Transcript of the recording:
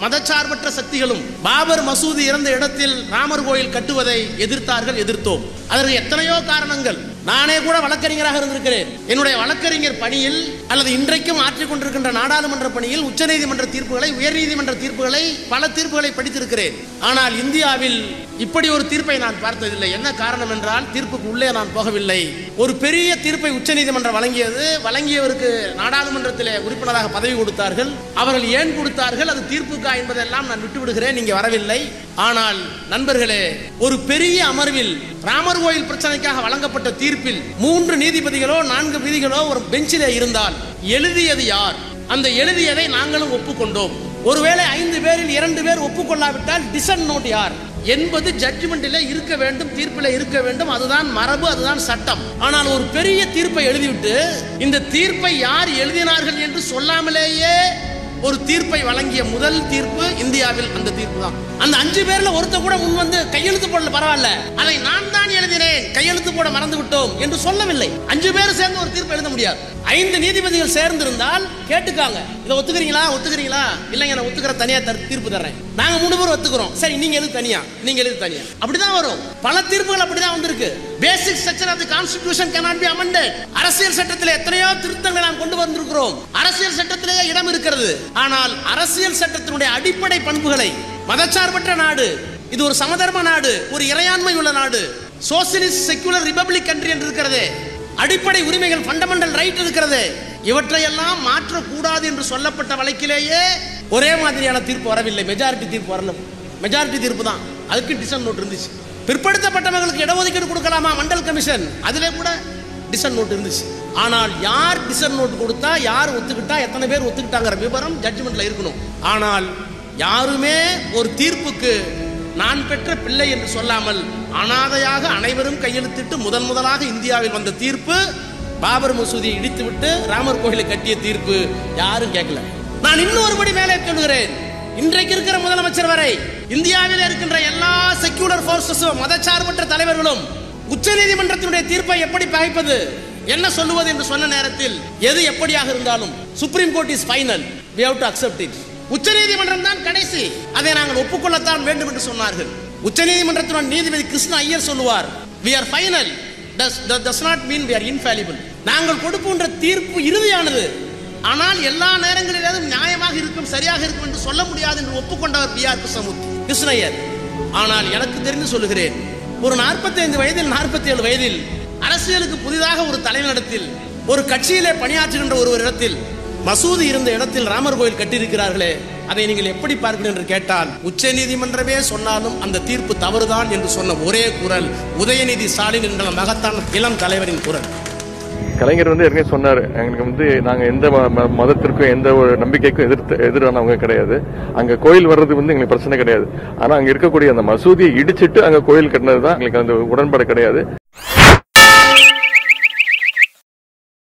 மதச்சார்பற்ற சக்திகளும் பாபர் மசூதி இறந்த இடத்தில் ராமர் கோயில் கட்டுவதை எதிர்த்தார்கள், எதிர்த்தோம். அதற்கு எத்தனையோ காரணங்கள். நானே கூட வழக்கறிஞராக இருந்திருக்கிறேன். என்னுடைய வழக்கறிஞர் பணியில் அல்லது இன்றைக்கும் ஆற்றிக் கொண்டிருக்கின்ற நாடாளுமன்ற பணியில் உச்சநீதிமன்ற தீர்ப்புகளை, உயர்நீதிமன்ற தீர்ப்புகளை, பல தீர்ப்புகளை படித்திருக்கிறேன். ஆனால் இந்தியாவில் இப்படி ஒரு தீர்ப்பை நான் பார்த்ததில்லை. என்ன காரணம் என்றால், தீர்ப்புக்கு உள்ளே நான் போகவில்லை. ஒரு பெரிய தீர்ப்பை உச்சநீதிமன்றம் வழங்கியது. வழங்கியவருக்கு நாடாளுமன்றத்திலே உறுப்பினராக பதவி கொடுத்தார்கள். அவர்கள் ஏன் கொடுத்தார்கள், அது தீர்ப்புக்கா என்பதெல்லாம் நான் விட்டுவிடுகிறேன், நீங்க வரவில்லை. ஆனால் நண்பர்களே, ஒரு பெரிய அமர்வில் ராமர் கோயில் பிரச்சனைக்காக வழங்கப்பட்ட தீர்ப்பில் 3 நீதிபதிகளோ 4 விதிகளோ ஒரு பெஞ்சிலே இருந்தால் எழுதியது யார்? அந்த எழுதியதை நாங்களும் ஒப்புக்கொண்டோம். ஒருவேளை 5 பேரில் 2 பேர் ஒப்புக்கொள்ளாவிட்டால் டிசன்ட் நோட் யார் என்பது ஜட்ஜ்மெண்டிலே இருக்க வேண்டும், தீர்ப்பிலே இருக்க வேண்டும். அதுதான் மரபு, அதுதான் சட்டம். ஆனால் ஒரு பெரிய தீர்ப்பை எழுதிவிட்டு இந்த தீர்ப்பை யார் எழுதினார்கள் என்று சொல்லாமலேயே ஒரு தீர்ப்பை வழங்கிய முதல் தீர்ப்பு இந்தியாவில் அந்த தீர்ப்பு தான். அந்த 5 பேர்ல ஒருத்த கூட முன் வந்து கையெழுத்து போடல, பரவாயில்ல, அதை நான் தான் எழுதினேன், கையெழுத்து போட மறந்து விட்டோம் என்று சொல்லவில்லை. 5 பேர் சேர்ந்து ஒரு தீர்ப்பு எழுத முடியாது. 5 நீதிபதிகள் சேர்ந்திருந்தால் கேட்டுக்காங்க, இதை ஒத்துக்கிறீங்களா, ஒத்துக்கிறீங்களா? இல்லைங்க, நான் ஒத்துக்கிற தனியா தீர்ப்பு தர்றேன். நாங்க 3 பேர் ஒத்துக்கிறோம், சரி நீங்க எழுது தனியா, நீங்க எழுது தனியா. அப்படிதான் வரும். பல தீர்ப்புகள் அப்படிதான் வந்திருக்கு. Basic structure of the constitution cannot be amended. அரசியல் சட்டத்தில் எத்தனையோ திருத்தங்களை நாம் கொண்டு வந்திருக்கிறோம். அரசியல் சட்டத்திலேயே இடம் இருக்கிறது. ஆனால் அரசியல் சட்டத்தினுடைய அடிப்படை பண்புகளை, மதச்சார்பற்ற நாடு, இது ஒரு சமதர்ம நாடு, ஒரு இறையாண்மை உள்ள நாடு, சோசியலிஸ்ட் செக்குலர் ரிபப்ளிக் கண்ட்ரி என்று இருக்கிறது, அடிப்படை உரிமைகள் ஃபண்டமெண்டல் ரைட் இருக்கிறது, இவற்றையெல்லாம் மாற்றக்கூடாது என்று சொல்லப்பட்ட வழக்கிலேயே ஒரே மாதிரியான தீர்ப்பு வரவில்லை. மெஜாரிட்டி தீர்ப்பு வரல. மெஜாரிட்டி தீர்ப்பு தான். அதுக்கு டிசன் நோட் இருந்துச்சு. பிற்படுத்தப்பட்டவர்களுக்கு இடஒதுக்கீடு கொடுக்கலாமா, மண்டல் கமிஷன், அதிலே கூட டிசன் நோட் இருந்துச்சு. ஆனால் யார் டிசன் நோட் கொடுத்தா, யார் ஒத்துக்கிட்டா, எத்தனை பேர் ஒத்துக்கிட்டாங்கிற விவரம் ஜட்ஜ்மெண்ட்ல இருக்கணும். ஆனால் யாருமே ஒரு தீர்ப்புக்கு நான் பெற்ற பிள்ளை என்று சொல்லாமல் அனாதையாக அனைவரும் கையெழுத்திட்டு முதலாக இந்தியாவில் வந்த தீர்ப்பு பாபர் மசூதியை இடித்துவிட்டு ராமர் கோயிலை கட்டிய தீர்ப்பு. யாரும் கேட்கல. நான் இன்னொரு படி மேலே சொல்கிறேன். இன்றைக்கு இருக்கிற முதலமைச்சர் வரை இந்தியாவில் இருக்கின்ற எல்லா செக்யூலர் போர்சஸும், மதச்சார்பற்ற தலைவர்களும் உச்சநீதிமன்றத்தினுடைய தீர்ப்பை எப்படி பகைப்பது, என்ன சொல்லுவது என்று சொன்ன நேரத்தில் எது எப்படியாக இருந்தாலும் supreme court is final, we have to accept it. உச்சநீதிமன்றம் தான் கடைசி, அதை நாங்கள் ஒப்புக்கொள்ளத்தான் வேண்டும் என்று சொன்னார்கள். உச்சநீதிமன்றத்தின் நீதிபதி கிருஷ்ண ஐயர் சொல்லுவார், we are final, does not mean we are infallible. நாங்கள் கொடுக்கின்ற தீர்ப்பு இறுதியானது, ஆனால் எல்லா நேரங்களிலும் நியாயமாக இருக்கும், சரியாக இருக்கும் என்று சொல்ல முடியாது என்று ஒப்புக்கொண்டவர் பி ஆர் கிருஷ்ணய்யர். ஆனால் எனக்கு தெரிந்து சொல்லுகிறேன், ஒரு 45 வயதில் 47 வயதில் அரசியலுக்கு புதிதாக ஒரு தலைவனிடத்தில், ஒரு கட்சியிலே பணியாற்றுகின்ற ஒருவரிடத்தில் மசூதி இருந்த இடத்தில் ராமர் கோயில் கட்டியிருக்கிறார்களே, அதை நீங்கள் எப்படி பார்க்கிறீர்கள் என்று கேட்டால் உச்ச நீதிமன்றமே சொன்னாலும் அந்த தீர்ப்பு தவறுதான் என்று சொன்ன ஒரே குரல் உதயநிதி ஸ்டாலின் என்ற மகத்தான இளம் தலைவரின் குரல். கலைஞர் ஏற்கனவே சொன்னார், எங்களுக்கு நாங்க எந்த மதத்திற்கும் எந்த ஒரு நம்பிக்கைக்கும் எதிரானவங்க கிடையாது. அங்க கோயில் வர்றது எங்களுக்கு பிரச்சனை கிடையாது. ஆனா அங்க இருக்கக்கூடிய அந்த மசூதியை இடிச்சிட்டு அங்க கோயில் கட்டினது தான் எங்களுக்கு அந்த உடன்பாடு கிடையாது.